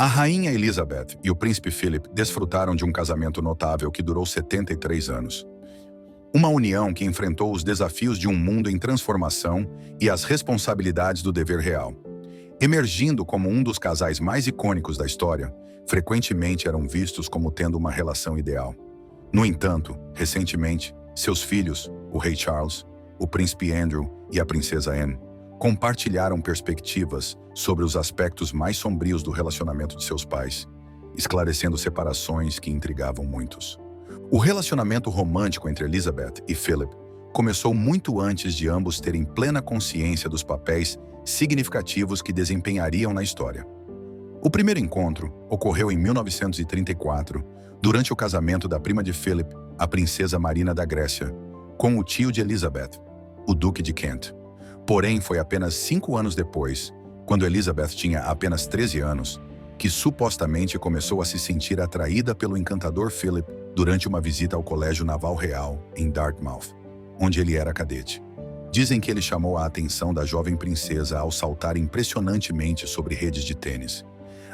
A rainha Elizabeth e o príncipe Philip desfrutaram de um casamento notável que durou 73 anos. Uma união que enfrentou os desafios de um mundo em transformação e as responsabilidades do dever real. Emergindo como um dos casais mais icônicos da história, frequentemente eram vistos como tendo uma relação ideal. No entanto, recentemente, seus filhos, o rei Charles, o príncipe Andrew e a princesa Anne, compartilharam perspectivas sobre os aspectos mais sombrios do relacionamento de seus pais, esclarecendo separações que intrigavam muitos. O relacionamento romântico entre Elizabeth e Philip começou muito antes de ambos terem plena consciência dos papéis significativos que desempenhariam na história. O primeiro encontro ocorreu em 1934, durante o casamento da prima de Philip, a princesa Marina da Grécia, com o tio de Elizabeth, o Duque de Kent. Porém, foi apenas 5 anos depois, quando Elizabeth tinha apenas 13 anos, que supostamente começou a se sentir atraída pelo encantador Philip durante uma visita ao Colégio Naval Real, em Dartmouth, onde ele era cadete. Dizem que ele chamou a atenção da jovem princesa ao saltar impressionantemente sobre redes de tênis.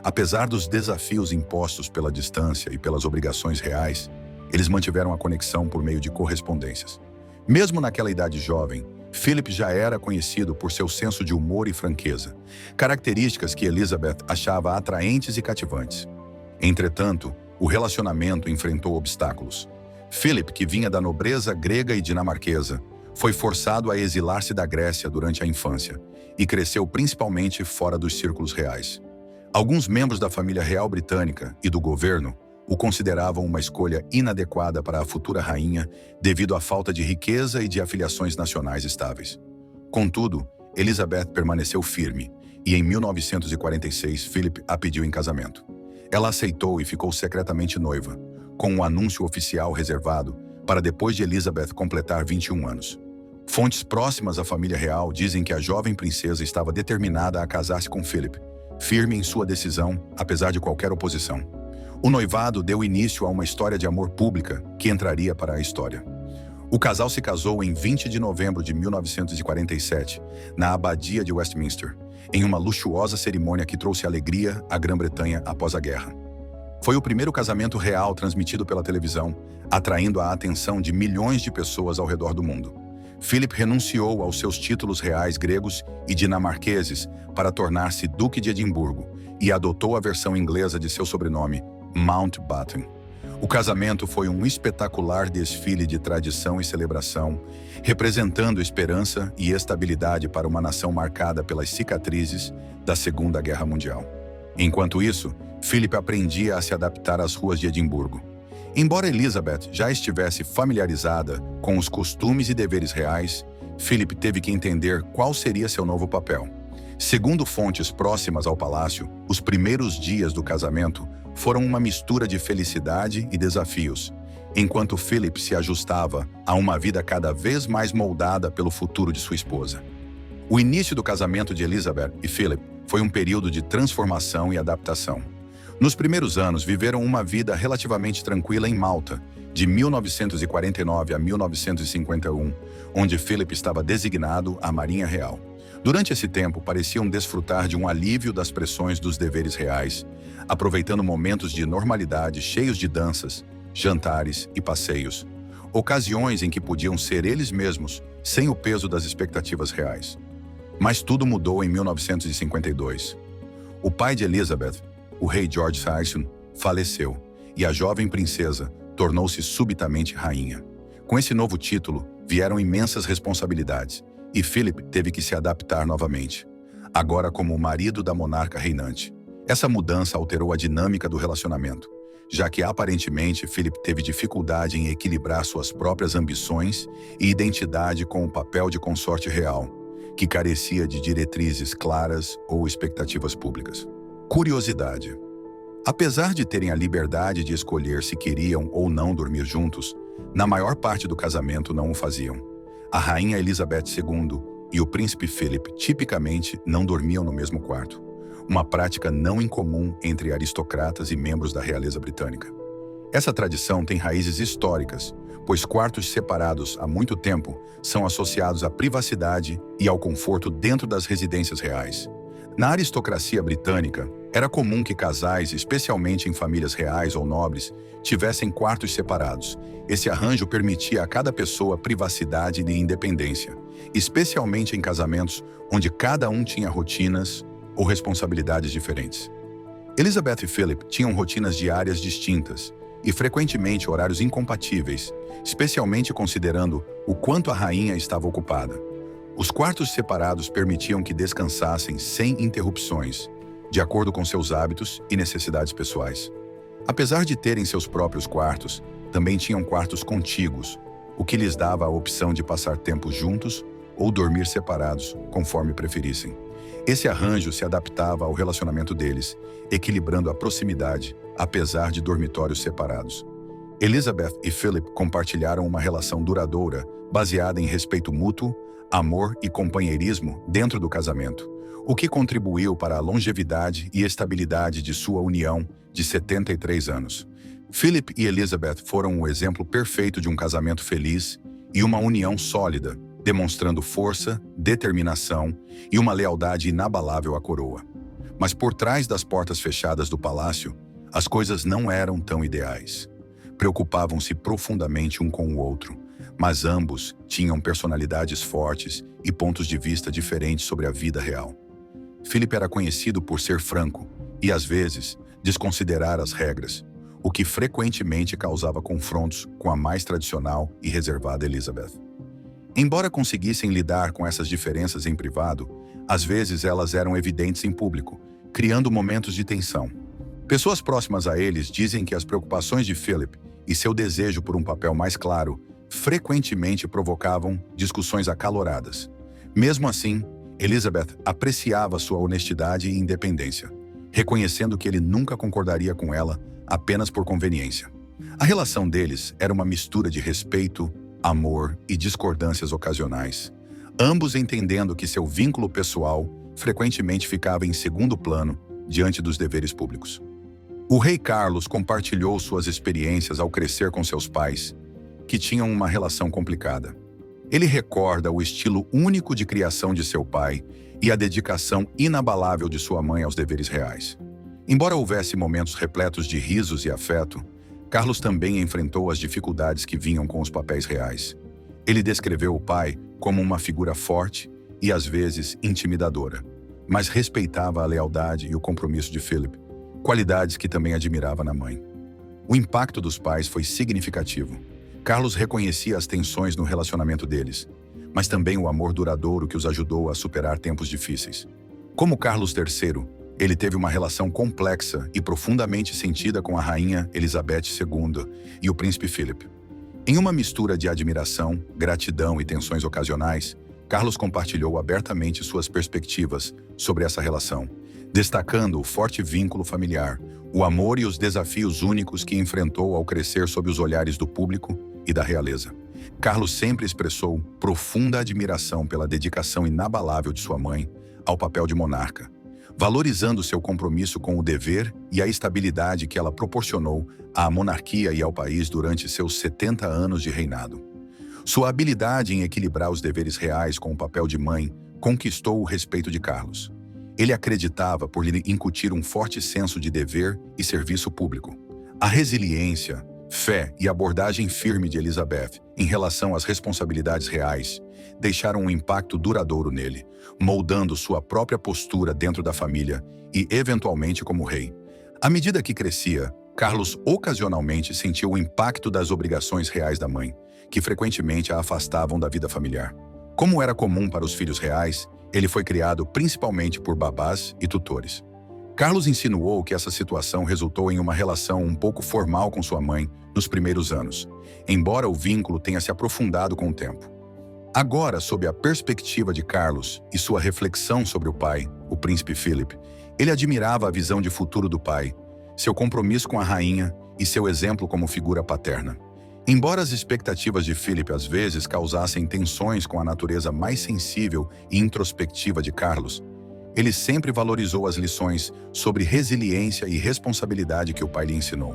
Apesar dos desafios impostos pela distância e pelas obrigações reais, eles mantiveram a conexão por meio de correspondências. Mesmo naquela idade jovem, Philip já era conhecido por seu senso de humor e franqueza, características que Elizabeth achava atraentes e cativantes. Entretanto, o relacionamento enfrentou obstáculos. Philip, que vinha da nobreza grega e dinamarquesa, foi forçado a exilar-se da Grécia durante a infância e cresceu principalmente fora dos círculos reais. Alguns membros da família real britânica e do governo o consideravam uma escolha inadequada para a futura rainha devido à falta de riqueza e de afiliações nacionais estáveis. Contudo, Elizabeth permaneceu firme e em 1946 Philip a pediu em casamento. Ela aceitou e ficou secretamente noiva, com um anúncio oficial reservado para depois de Elizabeth completar 21 anos. Fontes próximas à família real dizem que a jovem princesa estava determinada a casar-se com Philip, firme em sua decisão, apesar de qualquer oposição. O noivado deu início a uma história de amor pública que entraria para a história. O casal se casou em 20 de novembro de 1947, na Abadia de Westminster, em uma luxuosa cerimônia que trouxe alegria à Grã-Bretanha após a guerra. Foi o primeiro casamento real transmitido pela televisão, atraindo a atenção de milhões de pessoas ao redor do mundo. Philip renunciou aos seus títulos reais gregos e dinamarqueses para tornar-se Duque de Edimburgo e adotou a versão inglesa de seu sobrenome, Mountbatten. O casamento foi um espetacular desfile de tradição e celebração, representando esperança e estabilidade para uma nação marcada pelas cicatrizes da Segunda Guerra Mundial. Enquanto isso, Philip aprendia a se adaptar às ruas de Edimburgo. Embora Elizabeth já estivesse familiarizada com os costumes e deveres reais, Philip teve que entender qual seria seu novo papel. Segundo fontes próximas ao palácio, os primeiros dias do casamento foram uma mistura de felicidade e desafios, enquanto Philip se ajustava a uma vida cada vez mais moldada pelo futuro de sua esposa. O início do casamento de Elizabeth e Philip foi um período de transformação e adaptação. Nos primeiros anos, viveram uma vida relativamente tranquila em Malta, de 1949 a 1951, onde Philip estava designado à Marinha Real. Durante esse tempo, pareciam desfrutar de um alívio das pressões dos deveres reais, aproveitando momentos de normalidade cheios de danças, jantares e passeios, ocasiões em que podiam ser eles mesmos, sem o peso das expectativas reais. Mas tudo mudou em 1952. O pai de Elizabeth, o rei George VI, faleceu, e a jovem princesa tornou-se subitamente rainha. Com esse novo título, vieram imensas responsabilidades, e Philip teve que se adaptar novamente, agora como o marido da monarca reinante. Essa mudança alterou a dinâmica do relacionamento, já que aparentemente Philip teve dificuldade em equilibrar suas próprias ambições e identidade com o papel de consorte real, que carecia de diretrizes claras ou expectativas públicas. Curiosidade. Apesar de terem a liberdade de escolher se queriam ou não dormir juntos, na maior parte do casamento não o faziam. A rainha Elizabeth II e o príncipe Philip tipicamente não dormiam no mesmo quarto, uma prática não incomum entre aristocratas e membros da realeza britânica. Essa tradição tem raízes históricas, pois quartos separados há muito tempo são associados à privacidade e ao conforto dentro das residências reais. Na aristocracia britânica, era comum que casais, especialmente em famílias reais ou nobres, tivessem quartos separados. Esse arranjo permitia a cada pessoa privacidade e independência, especialmente em casamentos onde cada um tinha rotinas ou responsabilidades diferentes. Elizabeth e Philip tinham rotinas diárias distintas e frequentemente horários incompatíveis, especialmente considerando o quanto a rainha estava ocupada. Os quartos separados permitiam que descansassem sem interrupções, de acordo com seus hábitos e necessidades pessoais. Apesar de terem seus próprios quartos, também tinham quartos contíguos, o que lhes dava a opção de passar tempo juntos ou dormir separados, conforme preferissem. Esse arranjo se adaptava ao relacionamento deles, equilibrando a proximidade, apesar de dormitórios separados. Elizabeth e Philip compartilharam uma relação duradoura, baseada em respeito mútuo, amor e companheirismo dentro do casamento, o que contribuiu para a longevidade e estabilidade de sua união de 73 anos. Philip e Elizabeth foram o exemplo perfeito de um casamento feliz e uma união sólida, demonstrando força, determinação e uma lealdade inabalável à coroa. Mas por trás das portas fechadas do palácio, as coisas não eram tão ideais. Preocupavam-se profundamente um com o outro, mas ambos tinham personalidades fortes e pontos de vista diferentes sobre a vida real. Philip era conhecido por ser franco e, às vezes, desconsiderar as regras, o que frequentemente causava confrontos com a mais tradicional e reservada Elizabeth. Embora conseguissem lidar com essas diferenças em privado, às vezes elas eram evidentes em público, criando momentos de tensão. Pessoas próximas a eles dizem que as preocupações de Philip e seu desejo por um papel mais claro frequentemente provocavam discussões acaloradas. Mesmo assim, Elizabeth apreciava sua honestidade e independência, reconhecendo que ele nunca concordaria com ela apenas por conveniência. A relação deles era uma mistura de respeito, amor e discordâncias ocasionais, ambos entendendo que seu vínculo pessoal frequentemente ficava em segundo plano diante dos deveres públicos. O rei Carlos compartilhou suas experiências ao crescer com seus pais, que tinham uma relação complicada. Ele recorda o estilo único de criação de seu pai e a dedicação inabalável de sua mãe aos deveres reais. Embora houvesse momentos repletos de risos e afeto, Carlos também enfrentou as dificuldades que vinham com os papéis reais. Ele descreveu o pai como uma figura forte e, às vezes, intimidadora, mas respeitava a lealdade e o compromisso de Philip, qualidades que também admirava na mãe. O impacto dos pais foi significativo. Carlos reconhecia as tensões no relacionamento deles, mas também o amor duradouro que os ajudou a superar tempos difíceis. Como Carlos III, ele teve uma relação complexa e profundamente sentida com a rainha Elizabeth II e o príncipe Philip. Em uma mistura de admiração, gratidão e tensões ocasionais, Carlos compartilhou abertamente suas perspectivas sobre essa relação, destacando o forte vínculo familiar, o amor e os desafios únicos que enfrentou ao crescer sob os olhares do público e da realeza. Carlos sempre expressou profunda admiração pela dedicação inabalável de sua mãe ao papel de monarca, valorizando seu compromisso com o dever e a estabilidade que ela proporcionou à monarquia e ao país durante seus 70 anos de reinado. Sua habilidade em equilibrar os deveres reais com o papel de mãe conquistou o respeito de Carlos. Ele acreditava por lhe incutir um forte senso de dever e serviço público. A resiliência, fé e abordagem firme de Elizabeth em relação às responsabilidades reais deixaram um impacto duradouro nele, moldando sua própria postura dentro da família e, eventualmente, como rei. À medida que crescia, Carlos ocasionalmente sentiu o impacto das obrigações reais da mãe, que frequentemente a afastavam da vida familiar. Como era comum para os filhos reais, ele foi criado principalmente por babás e tutores. Carlos insinuou que essa situação resultou em uma relação um pouco formal com sua mãe nos primeiros anos, embora o vínculo tenha se aprofundado com o tempo. Agora, sob a perspectiva de Carlos e sua reflexão sobre o pai, o príncipe Philip, ele admirava a visão de futuro do pai, seu compromisso com a rainha e seu exemplo como figura paterna. Embora as expectativas de Philip às vezes causassem tensões com a natureza mais sensível e introspectiva de Carlos, ele sempre valorizou as lições sobre resiliência e responsabilidade que o pai lhe ensinou.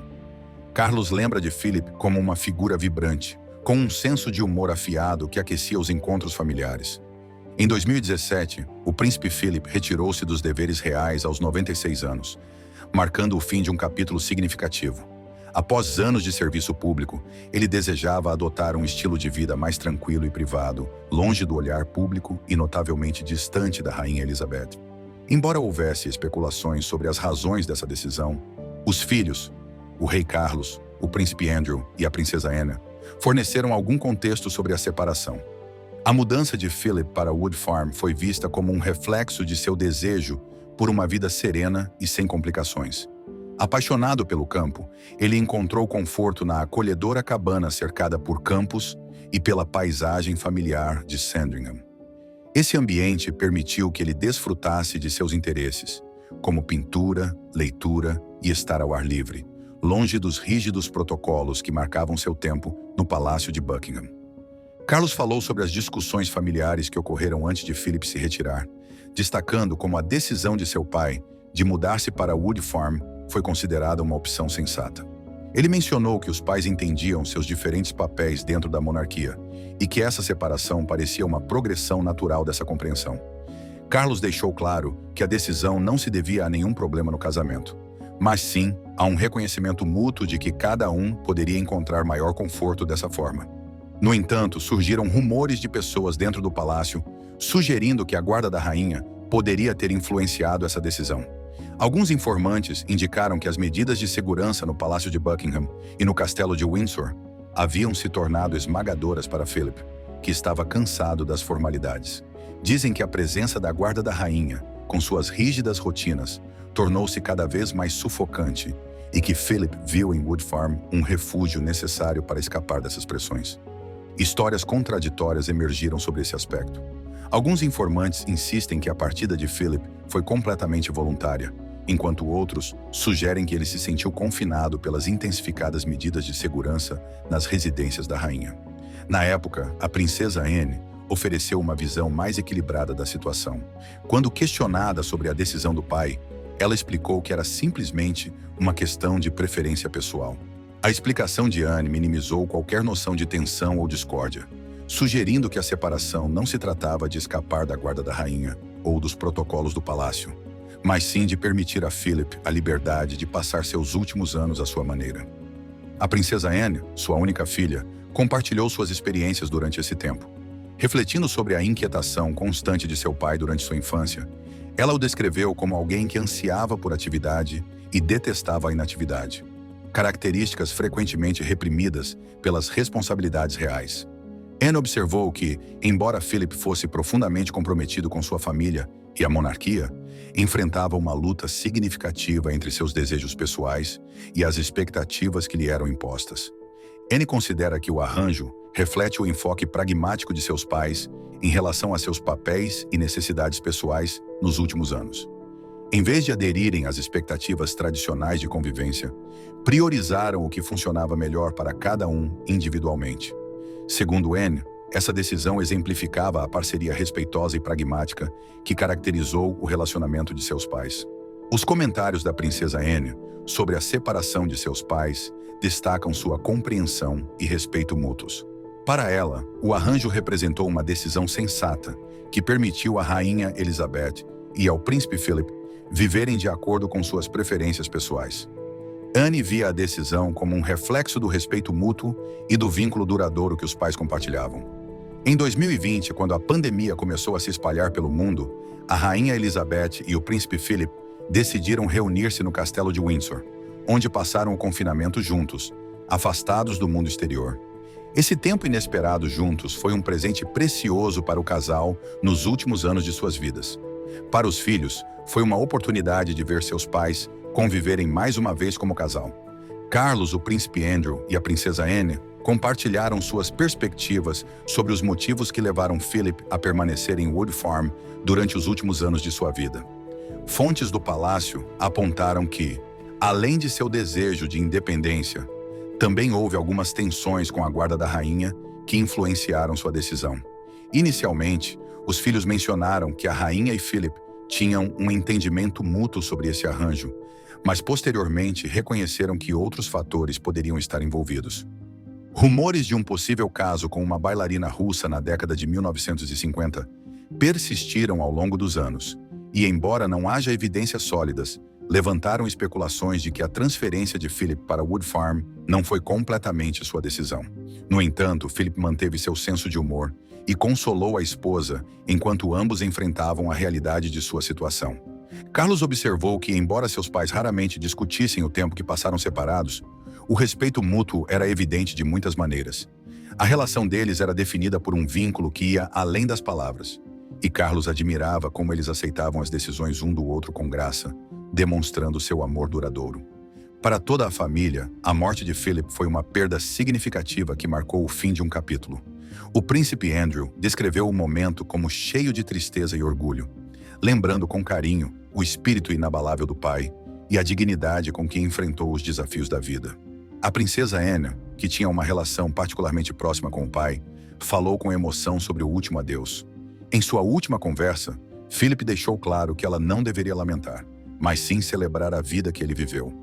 Carlos lembra de Philip como uma figura vibrante, com um senso de humor afiado que aquecia os encontros familiares. Em 2017, o príncipe Philip retirou-se dos deveres reais aos 96 anos, marcando o fim de um capítulo significativo. Após anos de serviço público, ele desejava adotar um estilo de vida mais tranquilo e privado, longe do olhar público e notavelmente distante da rainha Elizabeth. Embora houvesse especulações sobre as razões dessa decisão, os filhos, o rei Carlos, o príncipe Andrew e a princesa Anne, forneceram algum contexto sobre a separação. A mudança de Philip para Wood Farm foi vista como um reflexo de seu desejo por uma vida serena e sem complicações. Apaixonado pelo campo, ele encontrou conforto na acolhedora cabana cercada por campos e pela paisagem familiar de Sandringham. Esse ambiente permitiu que ele desfrutasse de seus interesses, como pintura, leitura e estar ao ar livre, longe dos rígidos protocolos que marcavam seu tempo no Palácio de Buckingham. Carlos falou sobre as discussões familiares que ocorreram antes de Philip se retirar, destacando como a decisão de seu pai de mudar-se para Wood Farm foi considerada uma opção sensata. Ele mencionou que os pais entendiam seus diferentes papéis dentro da monarquia e que essa separação parecia uma progressão natural dessa compreensão. Carlos deixou claro que a decisão não se devia a nenhum problema no casamento, mas sim a um reconhecimento mútuo de que cada um poderia encontrar maior conforto dessa forma. No entanto, surgiram rumores de pessoas dentro do palácio sugerindo que a guarda da rainha poderia ter influenciado essa decisão. Alguns informantes indicaram que as medidas de segurança no Palácio de Buckingham e no Castelo de Windsor haviam se tornado esmagadoras para Philip, que estava cansado das formalidades. Dizem que a presença da guarda da rainha, com suas rígidas rotinas, tornou-se cada vez mais sufocante e que Philip viu em Wood Farm um refúgio necessário para escapar dessas pressões. Histórias contraditórias emergiram sobre esse aspecto. Alguns informantes insistem que a partida de Philip foi completamente voluntária, enquanto outros sugerem que ele se sentiu confinado pelas intensificadas medidas de segurança nas residências da rainha. Na época, a princesa Anne ofereceu uma visão mais equilibrada da situação. Quando questionada sobre a decisão do pai, ela explicou que era simplesmente uma questão de preferência pessoal. A explicação de Anne minimizou qualquer noção de tensão ou discórdia, sugerindo que a separação não se tratava de escapar da guarda da rainha ou dos protocolos do palácio, mas sim de permitir a Philip a liberdade de passar seus últimos anos à sua maneira. A princesa Anne, sua única filha, compartilhou suas experiências durante esse tempo. Refletindo sobre a inquietação constante de seu pai durante sua infância, ela o descreveu como alguém que ansiava por atividade e detestava a inatividade, características frequentemente reprimidas pelas responsabilidades reais. Anne observou que, embora Philip fosse profundamente comprometido com sua família e a monarquia, enfrentava uma luta significativa entre seus desejos pessoais e as expectativas que lhe eram impostas. Anne considera que o arranjo reflete o enfoque pragmático de seus pais em relação a seus papéis e necessidades pessoais nos últimos anos. Em vez de aderirem às expectativas tradicionais de convivência, priorizaram o que funcionava melhor para cada um individualmente. Segundo Anne, essa decisão exemplificava a parceria respeitosa e pragmática que caracterizou o relacionamento de seus pais. Os comentários da princesa Anne sobre a separação de seus pais destacam sua compreensão e respeito mútuos. Para ela, o arranjo representou uma decisão sensata que permitiu à rainha Elizabeth e ao príncipe Philip viverem de acordo com suas preferências pessoais. Anne via a decisão como um reflexo do respeito mútuo e do vínculo duradouro que os pais compartilhavam. Em 2020, quando a pandemia começou a se espalhar pelo mundo, a rainha Elizabeth e o príncipe Philip decidiram reunir-se no Castelo de Windsor, onde passaram o confinamento juntos, afastados do mundo exterior. Esse tempo inesperado juntos foi um presente precioso para o casal nos últimos anos de suas vidas. Para os filhos, foi uma oportunidade de ver seus pais conviverem mais uma vez como casal. Carlos, o príncipe Andrew e a princesa Anne compartilharam suas perspectivas sobre os motivos que levaram Philip a permanecer em Wood Farm durante os últimos anos de sua vida. Fontes do palácio apontaram que, além de seu desejo de independência, também houve algumas tensões com a guarda da rainha que influenciaram sua decisão. Inicialmente, os filhos mencionaram que a rainha e Philip tinham um entendimento mútuo sobre esse arranjo, mas posteriormente reconheceram que outros fatores poderiam estar envolvidos. Rumores de um possível caso com uma bailarina russa na década de 1950 persistiram ao longo dos anos, e embora não haja evidências sólidas, levantaram especulações de que a transferência de Philip para Wood Farm não foi completamente sua decisão. No entanto, Philip manteve seu senso de humor e consolou a esposa enquanto ambos enfrentavam a realidade de sua situação. Carlos observou que, embora seus pais raramente discutissem o tempo que passaram separados, o respeito mútuo era evidente de muitas maneiras. A relação deles era definida por um vínculo que ia além das palavras, e Carlos admirava como eles aceitavam as decisões um do outro com graça, demonstrando seu amor duradouro. Para toda a família, a morte de Philip foi uma perda significativa que marcou o fim de um capítulo. O príncipe Andrew descreveu o momento como cheio de tristeza e orgulho, lembrando com carinho o espírito inabalável do pai e a dignidade com que enfrentou os desafios da vida. A princesa Anne, que tinha uma relação particularmente próxima com o pai, falou com emoção sobre o último adeus. Em sua última conversa, Philip deixou claro que ela não deveria lamentar, mas sim celebrar a vida que ele viveu.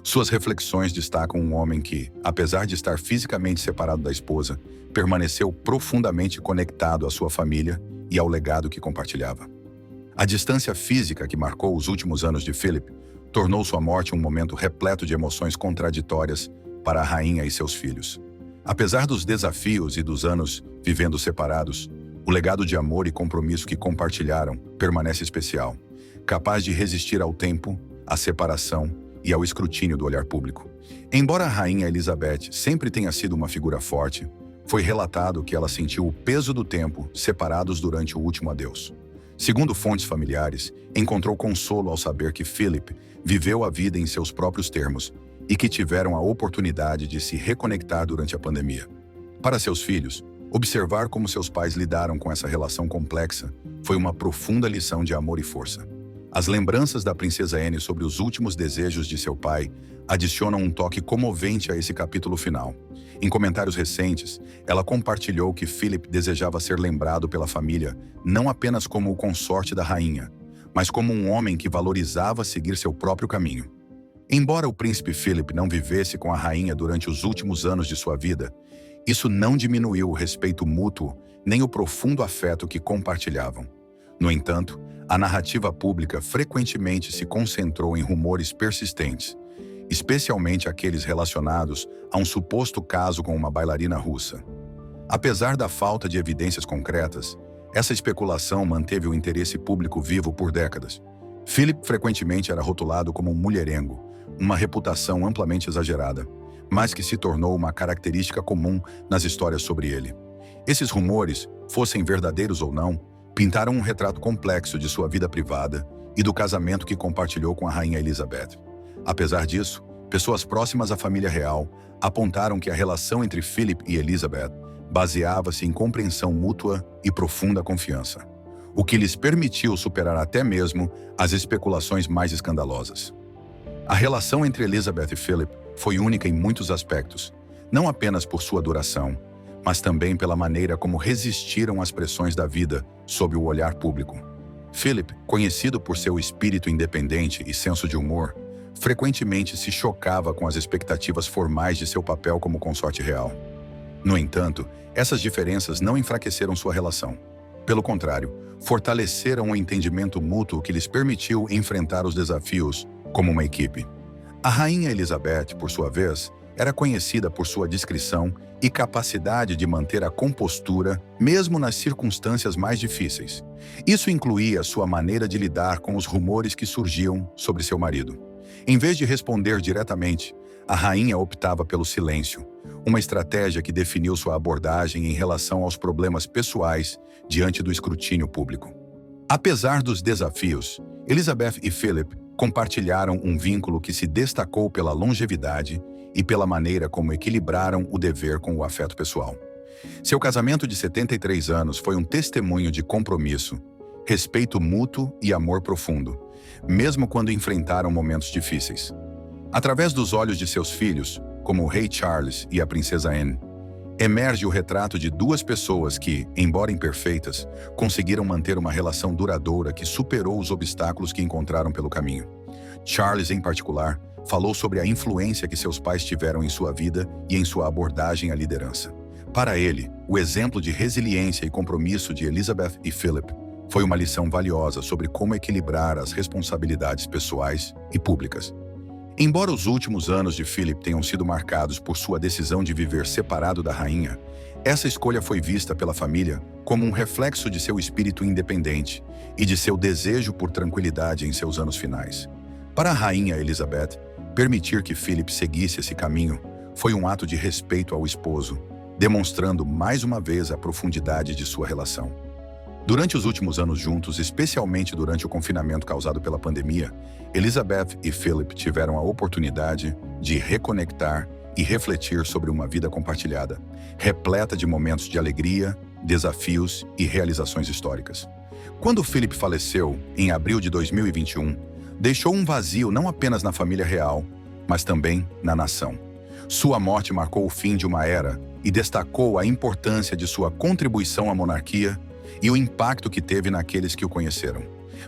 Suas reflexões destacam um homem que, apesar de estar fisicamente separado da esposa, permaneceu profundamente conectado à sua família e ao legado que compartilhava. A distância física que marcou os últimos anos de Philip tornou sua morte um momento repleto de emoções contraditórias para a rainha e seus filhos. Apesar dos desafios e dos anos vivendo separados, o legado de amor e compromisso que compartilharam permanece especial, capaz de resistir ao tempo, à separação e ao escrutínio do olhar público. Embora a rainha Elizabeth sempre tenha sido uma figura forte, foi relatado que ela sentiu o peso do tempo separados durante o último adeus. Segundo fontes familiares, encontrou consolo ao saber que Philip viveu a vida em seus próprios termos e que tiveram a oportunidade de se reconectar durante a pandemia. Para seus filhos, observar como seus pais lidaram com essa relação complexa foi uma profunda lição de amor e força. As lembranças da princesa Anne sobre os últimos desejos de seu pai adicionam um toque comovente a esse capítulo final. Em comentários recentes, ela compartilhou que Philip desejava ser lembrado pela família não apenas como o consorte da rainha, mas como um homem que valorizava seguir seu próprio caminho. Embora o príncipe Philip não vivesse com a rainha durante os últimos anos de sua vida, isso não diminuiu o respeito mútuo nem o profundo afeto que compartilhavam. No entanto, a narrativa pública frequentemente se concentrou em rumores persistentes, especialmente aqueles relacionados a um suposto caso com uma bailarina russa. Apesar da falta de evidências concretas, essa especulação manteve o interesse público vivo por décadas. Philip frequentemente era rotulado como um mulherengo, uma reputação amplamente exagerada, mas que se tornou uma característica comum nas histórias sobre ele. Esses rumores, fossem verdadeiros ou não, pintaram um retrato complexo de sua vida privada e do casamento que compartilhou com a rainha Elizabeth. Apesar disso, pessoas próximas à família real apontaram que a relação entre Philip e Elizabeth baseava-se em compreensão mútua e profunda confiança, o que lhes permitiu superar até mesmo as especulações mais escandalosas. A relação entre Elizabeth e Philip foi única em muitos aspectos, não apenas por sua duração, mas também pela maneira como resistiram às pressões da vida sob o olhar público. Philip, conhecido por seu espírito independente e senso de humor, frequentemente se chocava com as expectativas formais de seu papel como consorte real. No entanto, essas diferenças não enfraqueceram sua relação. Pelo contrário, fortaleceram o entendimento mútuo que lhes permitiu enfrentar os desafios como uma equipe. A rainha Elizabeth, por sua vez, era conhecida por sua discrição e capacidade de manter a compostura mesmo nas circunstâncias mais difíceis. Isso incluía sua maneira de lidar com os rumores que surgiam sobre seu marido. Em vez de responder diretamente, a rainha optava pelo silêncio, uma estratégia que definiu sua abordagem em relação aos problemas pessoais diante do escrutínio público. Apesar dos desafios, Elizabeth e Philip compartilharam um vínculo que se destacou pela longevidade e pela maneira como equilibraram o dever com o afeto pessoal. Seu casamento de 73 anos foi um testemunho de compromisso, respeito mútuo e amor profundo, mesmo quando enfrentaram momentos difíceis. Através dos olhos de seus filhos, como o rei Charles e a princesa Anne, emerge o retrato de duas pessoas que, embora imperfeitas, conseguiram manter uma relação duradoura que superou os obstáculos que encontraram pelo caminho. Charles, em particular, falou sobre a influência que seus pais tiveram em sua vida e em sua abordagem à liderança. Para ele, o exemplo de resiliência e compromisso de Elizabeth e Philip foi uma lição valiosa sobre como equilibrar as responsabilidades pessoais e públicas. Embora os últimos anos de Philip tenham sido marcados por sua decisão de viver separado da rainha, essa escolha foi vista pela família como um reflexo de seu espírito independente e de seu desejo por tranquilidade em seus anos finais. Para a rainha Elizabeth, permitir que Philip seguisse esse caminho foi um ato de respeito ao esposo, demonstrando mais uma vez a profundidade de sua relação. Durante os últimos anos juntos, especialmente durante o confinamento causado pela pandemia, Elizabeth e Philip tiveram a oportunidade de reconectar e refletir sobre uma vida compartilhada, repleta de momentos de alegria, desafios e realizações históricas. Quando Philip faleceu, em abril de 2021, deixou um vazio não apenas na família real, mas também na nação. Sua morte marcou o fim de uma era e destacou a importância de sua contribuição à monarquia e o impacto que teve naqueles que o conheceram.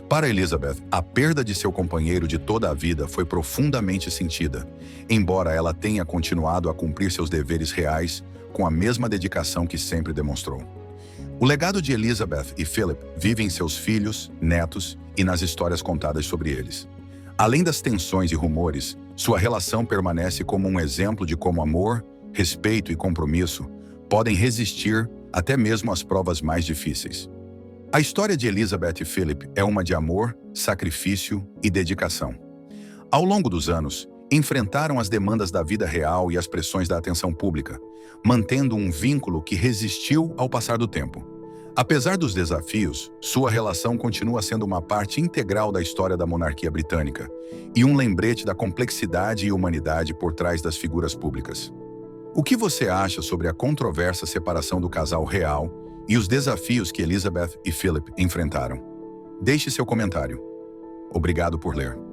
Para Elizabeth, a perda de seu companheiro de toda a vida foi profundamente sentida, embora ela tenha continuado a cumprir seus deveres reais com a mesma dedicação que sempre demonstrou. O legado de Elizabeth e Philip vive em seus filhos, netos e nas histórias contadas sobre eles. Além das tensões e rumores, sua relação permanece como um exemplo de como amor, respeito e compromisso podem resistir até mesmo às provas mais difíceis. A história de Elizabeth e Philip é uma de amor, sacrifício e dedicação. Ao longo dos anos, enfrentaram as demandas da vida real e as pressões da atenção pública, mantendo um vínculo que resistiu ao passar do tempo. Apesar dos desafios, sua relação continua sendo uma parte integral da história da monarquia britânica e um lembrete da complexidade e humanidade por trás das figuras públicas. O que você acha sobre a controversa separação do casal real e os desafios que Elizabeth e Philip enfrentaram? Deixe seu comentário. Obrigado por ler.